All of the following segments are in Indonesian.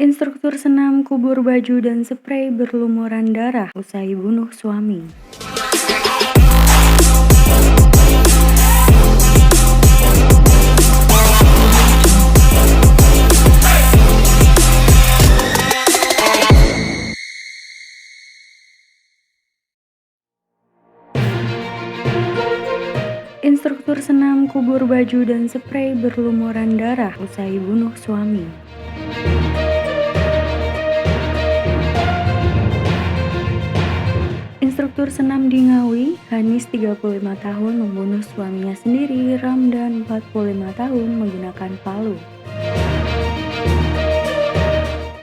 Instruktur senam kubur baju dan sprei berlumuran darah usai bunuh suami. Instruktur senam kubur baju dan sprei berlumuran darah usai bunuh suami. Instruktur senam di Ngawi, Hanis 35 tahun membunuh suaminya sendiri, Ramdan 45 tahun menggunakan palu.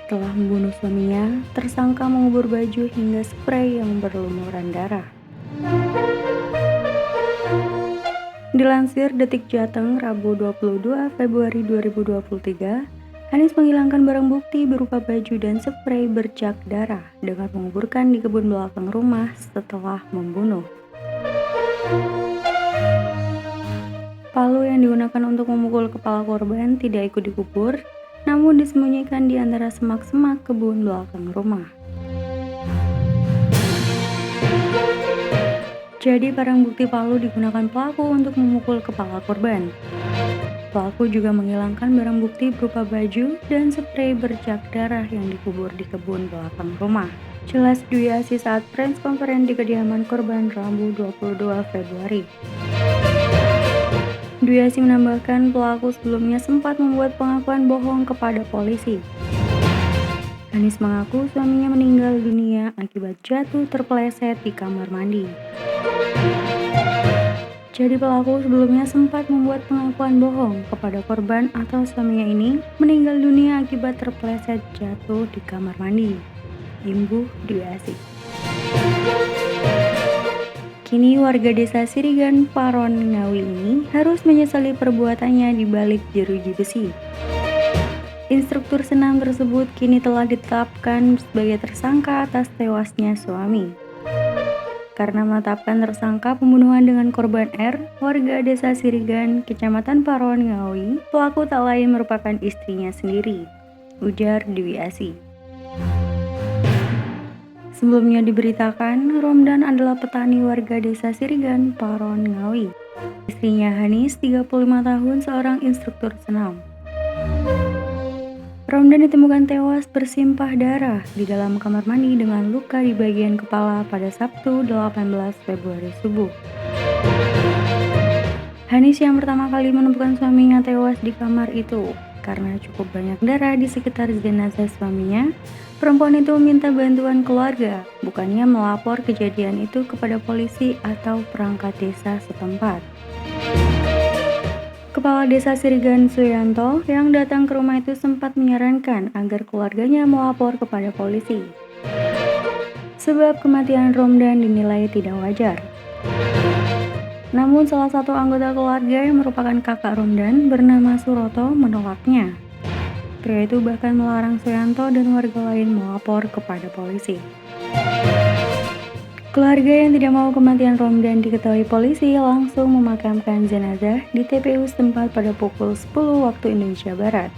Setelah membunuh suaminya, tersangka mengubur baju hingga sprei yang berlumuran darah. Dilansir Detik Jateng, Rabu 22 Februari 2023, Hanis menghilangkan barang bukti berupa baju dan sprei bercak darah dengan menguburkan di kebun belakang rumah setelah membunuh. Palu yang digunakan untuk memukul kepala korban tidak ikut dikubur, namun disembunyikan di antara semak-semak kebun belakang rumah. Jadi barang bukti palu digunakan pelaku untuk memukul kepala korban. Pelaku juga menghilangkan barang bukti berupa baju dan sprei bercak darah yang dikubur di kebun belakang rumah. Jelas Dwi Asih saat press conference di kediaman korban Rabu 22 Februari. Dwi Asih menambahkan pelaku sebelumnya sempat membuat pengakuan bohong kepada polisi. Hanis mengaku suaminya meninggal dunia akibat jatuh terpeleset di kamar mandi. Jadi pelaku sebelumnya sempat membuat pengakuan bohong kepada korban atau suaminya ini meninggal dunia akibat terpeleset jatuh di kamar mandi. Imbuh Dwi Asih. Kini warga desa Sirigan, Paron, Ngawi ini harus menyesali perbuatannya di balik jeruji besi. Instruktur senam tersebut kini telah ditetapkan sebagai tersangka atas tewasnya suami. Karena menetapkan tersangka pembunuhan dengan korban R, warga desa Sirigan, Kecamatan Paron, Ngawi, pelaku tak lain merupakan istrinya sendiri, ujar Dwi Asih. Sebelumnya diberitakan, Romdan adalah petani warga desa Sirigan, Paron, Ngawi. Istrinya Hanis, 35 tahun, seorang instruktur senam. Romdan ditemukan tewas bersimpah darah di dalam kamar mandi dengan luka di bagian kepala pada Sabtu 18 Februari subuh. Hanis yang pertama kali menemukan suaminya tewas di kamar itu. Karena cukup banyak darah di sekitar jenazah suaminya, perempuan itu meminta bantuan keluarga, bukannya melapor kejadian itu kepada polisi atau perangkat desa setempat. Kepala Desa Sirigan Suyanto yang datang ke rumah itu sempat menyarankan agar keluarganya melapor kepada polisi. Sebab kematian Romdan dinilai tidak wajar. Namun salah satu anggota keluarga yang merupakan kakak Romdan bernama Suroto menolaknya. Pria itu bahkan melarang Suyanto dan warga lain melapor kepada polisi. Keluarga yang tidak mau kematian Romdan diketahui polisi langsung memakamkan jenazah di TPU setempat pada pukul 10 waktu Indonesia Barat.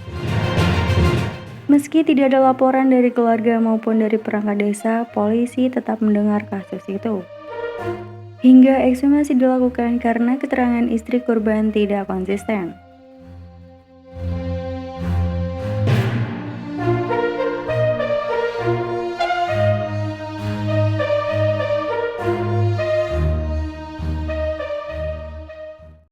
Meski tidak ada laporan dari keluarga maupun dari perangkat desa, polisi tetap mendengar kasus itu. Hingga ekshumasi dilakukan karena keterangan istri korban tidak konsisten.